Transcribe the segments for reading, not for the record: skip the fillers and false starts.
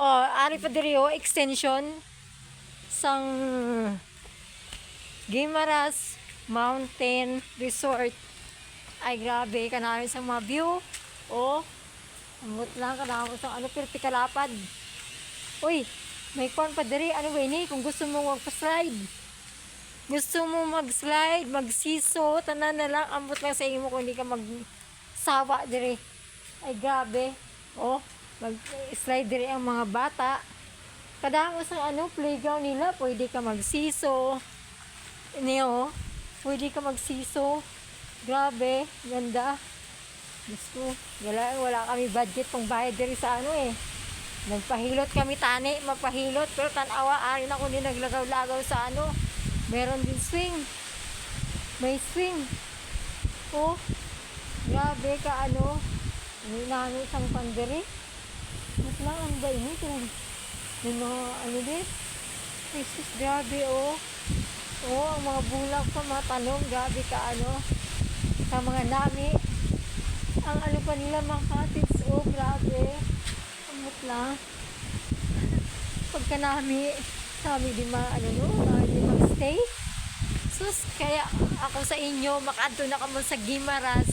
Oh, ari pa diri oh, extension sang Guimaras Mountain Resort. Ay grabe kanami sa mga view. Oh, amot lang kanamo sa ano perti kalapad. Uy, may corn pa diri ano ba ini kung gusto mo magpa-slide. Gusto mo mag-slide, magsiso, tanan na lang amot lang sa imo kung hindi ka magsawa diri. Ay grabe. Oh, mag-slide diri ang mga bata. Kadamo sa ano playground nila, pwede ka magsiso. Ini oh, pwede ka magsiso. Grabe, ganda. Gusto, wala kami budget pang bayad diri sa ano eh. Nagpahilot kami tani, magpahilot pero tanawa ari na ko din naglagaw-lagaw sa ano. Meron din swing. May swing. Oh, grabe ka ano. Ano isang pandiri. Mas lang ang ba ini kung ano din. Jesus, grabe oh. Oh, ang mga bulak pa, mga tanong, grabe ka ano. Sa mga nami. Ang ano pa nila, mga cottage, oh, grabe. Amot lang. Pagka nami di ano no, di magstay. Sus, kaya ako sa inyo, makadto na kamo sa Guimaras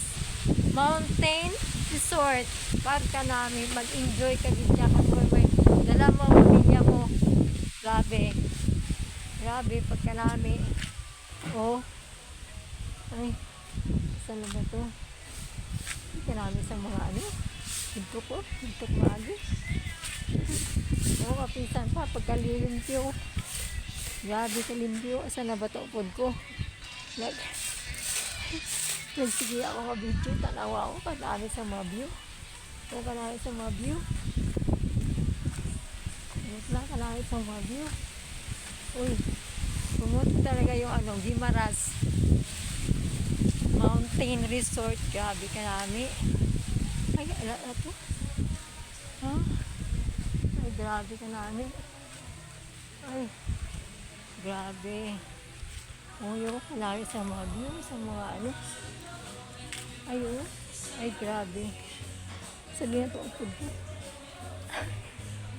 Mountain Resort. Pagka nami, mag-enjoy ka din siya kung may dala mo, pamilya mo. Grabe. Grabe, pagka nami. Oh. Ay, saan na ba to? Pagka nami sa mga ano. Hintok ko, hintok maagi. Oh, kapisan pa, pagka limpyo. Grabe ka limpyo. Saan na ba to upod ko? Nagsige ako ka video. Tanawa ako, kadami sa mga view. Oh, kadami sa mga view. Kadami sa mga view. Uy, pumunta talaga yung ano, Guimaras Mountain Resort. Grabe karami. Ay, ala to. Ha? Ay, grabe karami. Ay, grabe. Oh, yung kalari sa mga view, sa mga ano. Ay, oh. Ay, grabe. Sabihin na ito, upod ko.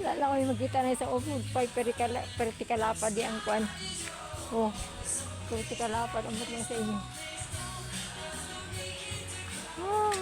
Lala ko yung magkita na sa upod. Pertikalapad di ang kwan. Oh, pertikalapad. Ang ba't lang sa inyo. Oh.